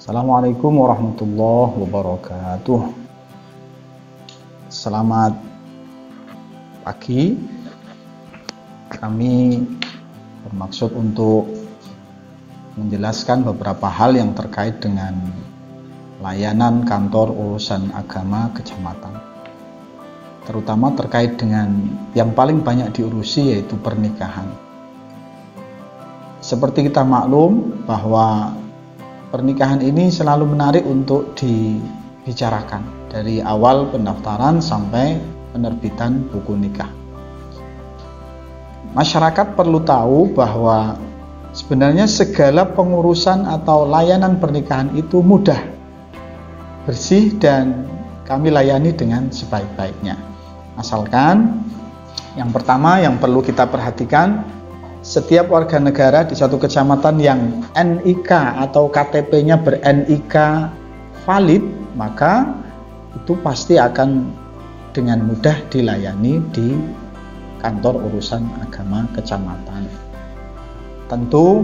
Assalamualaikum warahmatullahi wabarakatuh. Selamat pagi. Kami bermaksud untuk menjelaskan beberapa hal yang terkait dengan layanan kantor urusan agama kecamatan, terutama terkait dengan yang paling banyak diurusi, yaitu pernikahan. Seperti kita maklum bahwa pernikahan ini selalu menarik untuk dibicarakan dari awal pendaftaran sampai penerbitan buku nikah. Masyarakat perlu tahu bahwa sebenarnya segala pengurusan atau layanan pernikahan itu mudah, bersih, dan kami layani dengan sebaik-baiknya. Asalkan yang pertama yang perlu kita perhatikan, setiap warga negara di satu kecamatan yang NIK atau KTP-nya ber-NIK valid, maka itu pasti akan dengan mudah dilayani di kantor urusan agama kecamatan. Tentu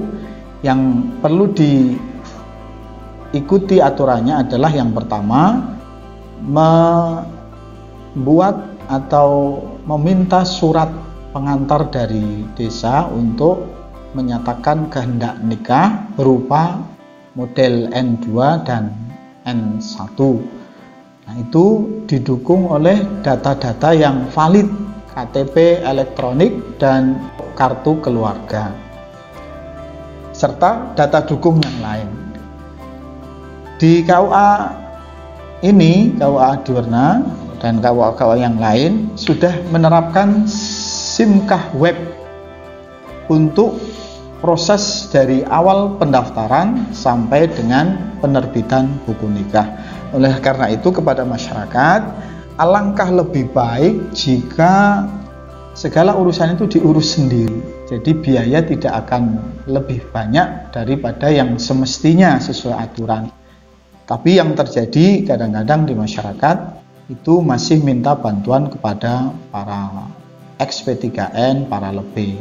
yang perlu diikuti aturannya adalah yang pertama, membuat atau meminta surat pengantar dari desa untuk menyatakan kehendak nikah berupa model N2 dan N1. Nah, itu didukung oleh data-data yang valid, KTP elektronik dan kartu keluarga, serta data dukung yang lain. Di KUA ini, KUA Adiwarna dan KUA yang lain sudah menerapkan SIMKAH web untuk proses dari awal pendaftaran sampai dengan penerbitan buku nikah. Oleh karena itu, kepada masyarakat, alangkah lebih baik jika segala urusan itu diurus sendiri. Jadi biaya tidak akan lebih banyak daripada yang semestinya sesuai aturan. Tapi yang terjadi kadang-kadang di masyarakat itu masih minta bantuan kepada para XP3N, para lebih,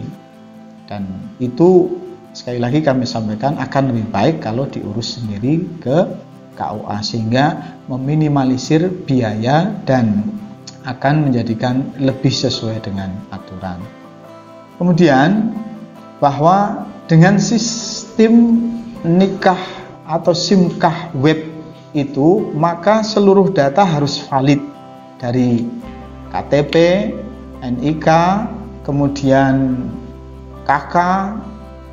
dan itu sekali lagi kami sampaikan akan lebih baik kalau diurus sendiri ke KUA, sehingga meminimalisir biaya dan akan menjadikan lebih sesuai dengan aturan. Kemudian bahwa dengan sistem nikah atau SIMKAH web itu, maka seluruh data harus valid dari KTP, NIK, kemudian KK,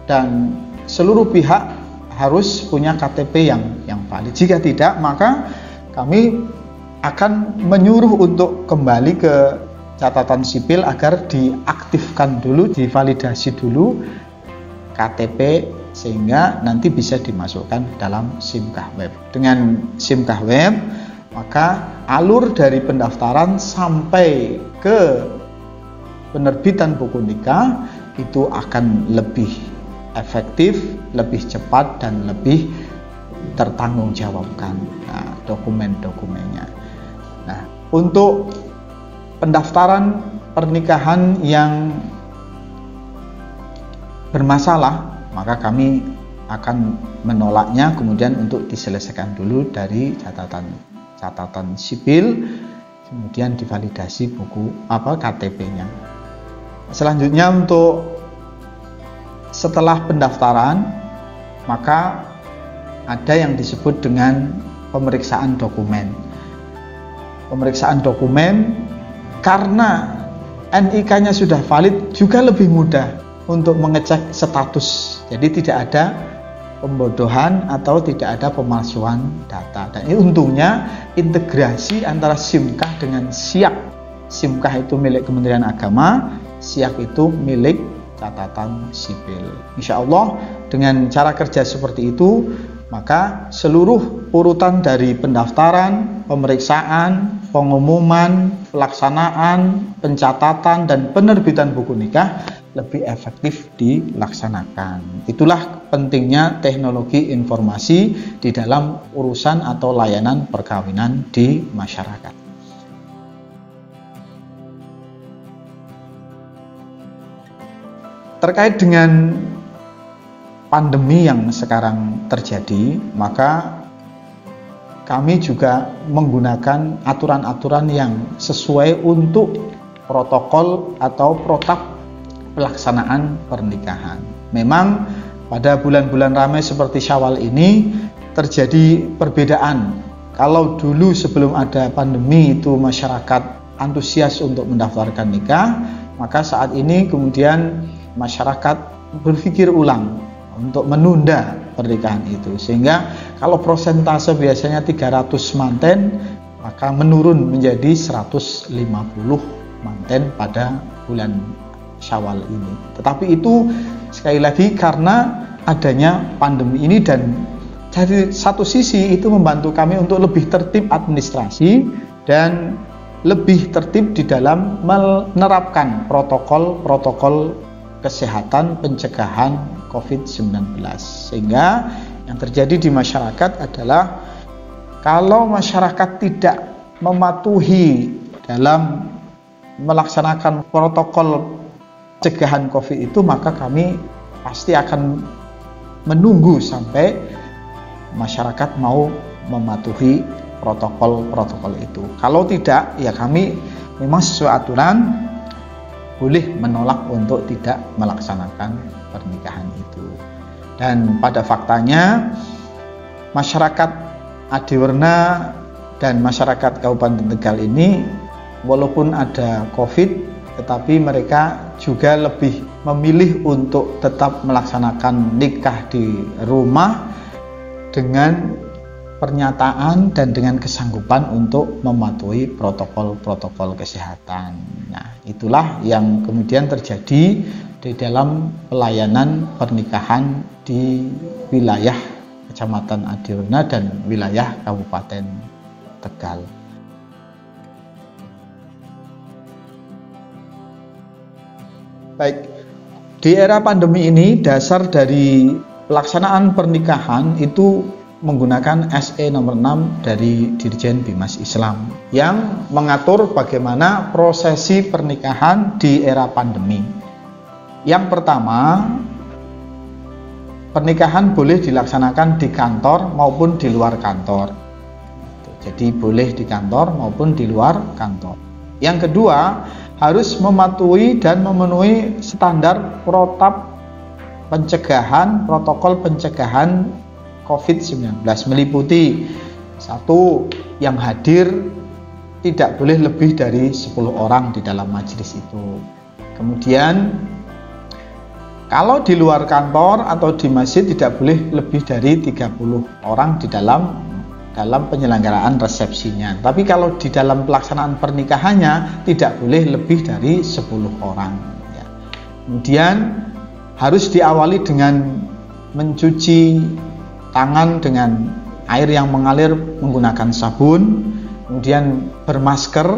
dan seluruh pihak harus punya KTP yang valid. Jika tidak, maka kami akan menyuruh untuk kembali ke catatan sipil agar diaktifkan dulu, divalidasi dulu KTP, sehingga nanti bisa dimasukkan dalam SIMKAH web. Dengan SIMKAH web, maka alur dari pendaftaran sampai ke penerbitan buku nikah itu akan lebih efektif, lebih cepat, dan lebih tertanggungjawabkan dokumen-dokumennya. Nah, untuk pendaftaran pernikahan yang bermasalah, maka kami akan menolaknya, kemudian untuk diselesaikan dulu dari catatan sipil, kemudian divalidasi buku KTP-nya. Selanjutnya, untuk setelah pendaftaran, maka ada yang disebut dengan pemeriksaan dokumen. Pemeriksaan dokumen, karena NIK-nya sudah valid, juga lebih mudah untuk mengecek status. Jadi tidak ada pembodohan atau tidak ada pemalsuan data. Dan ini untungnya integrasi antara SIMKAH dengan SIAK. SIMKAH itu milik Kementerian Agama, SIAK itu milik catatan sipil. Insya Allah dengan cara kerja seperti itu, maka seluruh urutan dari pendaftaran, pemeriksaan, pengumuman, pelaksanaan, pencatatan, dan penerbitan buku nikah lebih efektif dilaksanakan. Itulah pentingnya teknologi informasi di dalam urusan atau layanan perkawinan di masyarakat. Terkait dengan pandemi yang sekarang terjadi, maka kami juga menggunakan aturan-aturan yang sesuai untuk protokol atau protap pelaksanaan pernikahan. Memang pada bulan-bulan ramai seperti Syawal ini terjadi perbedaan. Kalau dulu sebelum ada pandemi itu masyarakat antusias untuk mendaftarkan nikah, maka saat ini kemudian masyarakat berpikir ulang untuk menunda pernikahan itu, sehingga kalau prosentase biasanya 300 manten, maka menurun menjadi 150 manten pada bulan Syawal ini. Tetapi itu sekali lagi karena adanya pandemi ini, dan dari satu sisi itu membantu kami untuk lebih tertib administrasi dan lebih tertib di dalam menerapkan protokol kesehatan pencegahan COVID-19. Sehingga yang terjadi di masyarakat adalah kalau masyarakat tidak mematuhi dalam melaksanakan protokol pencegahan COVID itu, maka kami pasti akan menunggu sampai masyarakat mau mematuhi protokol itu. Kalau tidak, ya kami memang sesuai aturan boleh menolak untuk tidak melaksanakan pernikahan itu. Dan pada faktanya masyarakat Adiwerna dan masyarakat Kabupaten Tegal ini walaupun ada COVID, tetapi mereka juga lebih memilih untuk tetap melaksanakan nikah di rumah dengan pernyataan dan dengan kesanggupan untuk mematuhi protokol kesehatan. Nah, itulah yang kemudian terjadi di dalam pelayanan pernikahan di wilayah Kecamatan Adiwerna dan wilayah Kabupaten Tegal. Baik, di era pandemi ini dasar dari pelaksanaan pernikahan itu menggunakan SE nomor 6 dari Dirjen Bimas Islam yang mengatur bagaimana prosesi pernikahan di era pandemi. Yang pertama, pernikahan boleh dilaksanakan di kantor maupun di luar kantor. Jadi boleh di kantor maupun di luar kantor. Yang kedua, harus mematuhi dan memenuhi standar protokol pencegahan COVID-19, meliputi 1. Yang hadir tidak boleh lebih dari 10 orang di dalam majelis itu. Kemudian kalau di luar kantor atau di masjid tidak boleh lebih dari 30 orang di dalam penyelenggaraan resepsinya. Tapi kalau di dalam pelaksanaan pernikahannya tidak boleh lebih dari 10 orang. Ya. Kemudian harus diawali dengan mencuci tangan dengan air yang mengalir menggunakan sabun, kemudian masker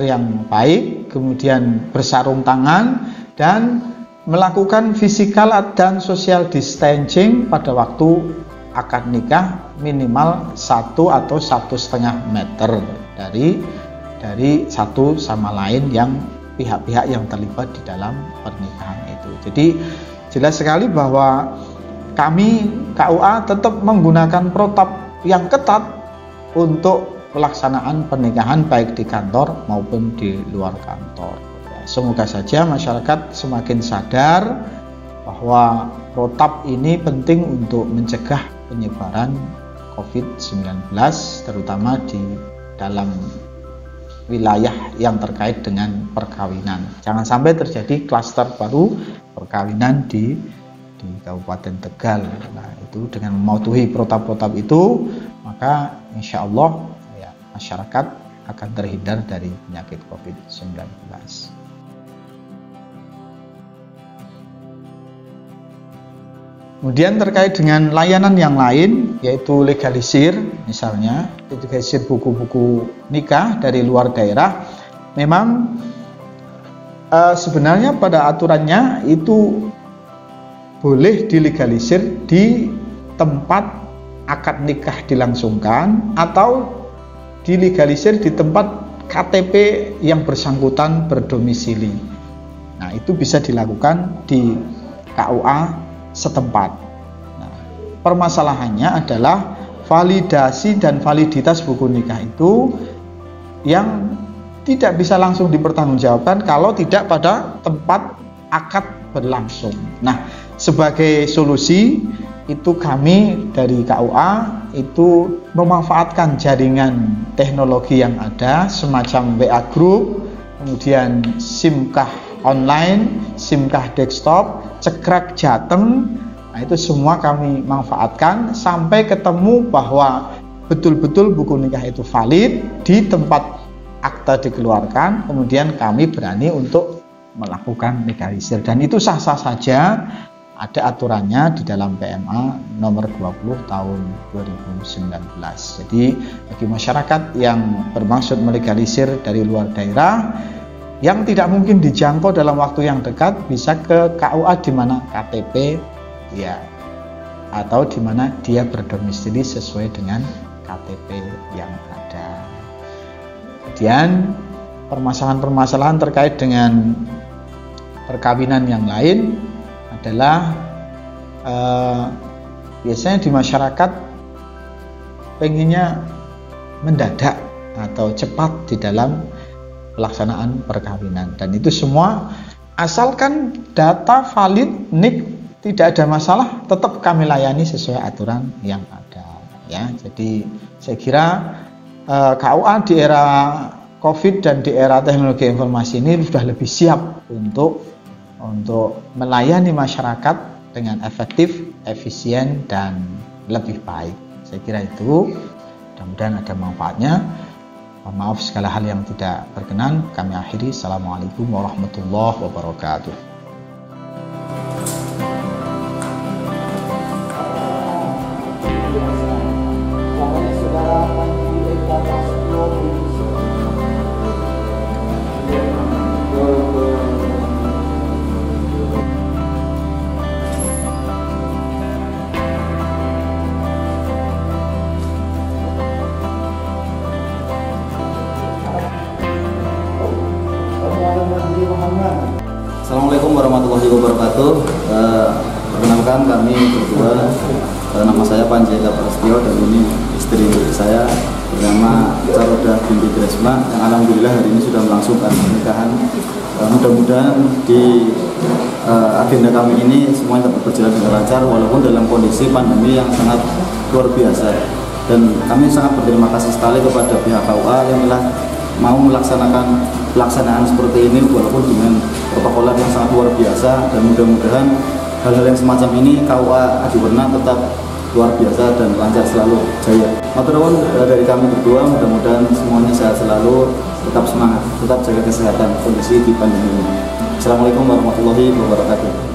yang baik, kemudian bersarung tangan, dan melakukan physical dan social distancing pada waktu akad nikah minimal 1 atau 1,5 meter dari dari satu sama lain yang pihak-pihak yang terlibat di dalam pernikahan itu. Jadi jelas sekali bahwa kami KUA tetap menggunakan protap yang ketat untuk pelaksanaan pernikahan baik di kantor maupun di luar kantor. Semoga saja masyarakat semakin sadar bahwa protap ini penting untuk mencegah penyebaran COVID-19 terutama di dalam wilayah yang terkait dengan perkawinan. Jangan sampai terjadi klaster baru perkawinan di Kabupaten Tegal. Nah, itu dengan mematuhi protap-protap itu, maka insya Allah ya, masyarakat akan terhindar dari penyakit COVID-19. Kemudian terkait dengan layanan yang lain, yaitu legalisir, misalnya legalisir buku-buku nikah dari luar daerah. Memang sebenarnya pada aturannya itu boleh dilegalisir di tempat akad nikah dilangsungkan atau dilegalisir di tempat KTP yang bersangkutan berdomisili. Nah, itu bisa dilakukan di KUA setempat. Nah, permasalahannya adalah validasi dan validitas buku nikah itu yang tidak bisa langsung dipertanggungjawabkan kalau tidak pada tempat akad berlangsung. Nah, sebagai solusi itu kami dari KUA itu memanfaatkan jaringan teknologi yang ada semacam WA Group, kemudian SIMkah online, SIMkah desktop, cekrek Jateng. Nah, itu semua kami manfaatkan sampai ketemu bahwa betul-betul buku nikah itu valid di tempat akta dikeluarkan, kemudian kami berani untuk melakukan legalisir dan itu sah-sah saja. Ada aturannya di dalam PMA nomor 20 tahun 2019. Jadi bagi masyarakat yang bermaksud melegalisir dari luar daerah yang tidak mungkin dijangkau dalam waktu yang dekat, bisa ke KUA di mana KTP ya atau di mana dia berdomisili sesuai dengan KTP yang ada. Kemudian permasalahan-permasalahan terkait dengan perkawinan yang lain adalah biasanya di masyarakat pengennya mendadak atau cepat di dalam pelaksanaan perkawinan, dan itu semua asalkan data valid NIK tidak ada masalah, tetap kami layani sesuai aturan yang ada ya. Jadi saya kira KUA di era COVID dan di era teknologi informasi ini sudah lebih siap untuk melayani masyarakat dengan efektif, efisien, dan lebih baik. Saya kira itu, mudah-mudahan ada manfaatnya. Maaf segala hal yang tidak berkenan, kami akhiri. Assalamualaikum warahmatullahi wabarakatuh. Assalamualaikum warahmatullahi wabarakatuh. Perkenalkan kami berdua, nama saya Panjaitan Prasetyo dan ini istri saya bernama Caroda binti Gresma yang alhamdulillah hari ini sudah melangsungkan pernikahan. Mudah-mudahan di agenda kami ini semuanya dapat berjalan dengan lancar walaupun dalam kondisi pandemi yang sangat luar biasa, dan kami sangat berterima kasih sekali kepada pihak KUA yang telah mau melaksanakan pelaksanaan seperti ini walaupun dengan protokol yang sangat luar biasa, dan mudah-mudahan hal-hal yang semacam ini KUA Adiwarna tetap luar biasa dan lancar selalu jaya. Matur nuwun dari kami berdua, mudah-mudahan semuanya sehat selalu, tetap semangat, tetap jaga kesehatan kondisi di pandemi ini. Assalamualaikum warahmatullahi wabarakatuh.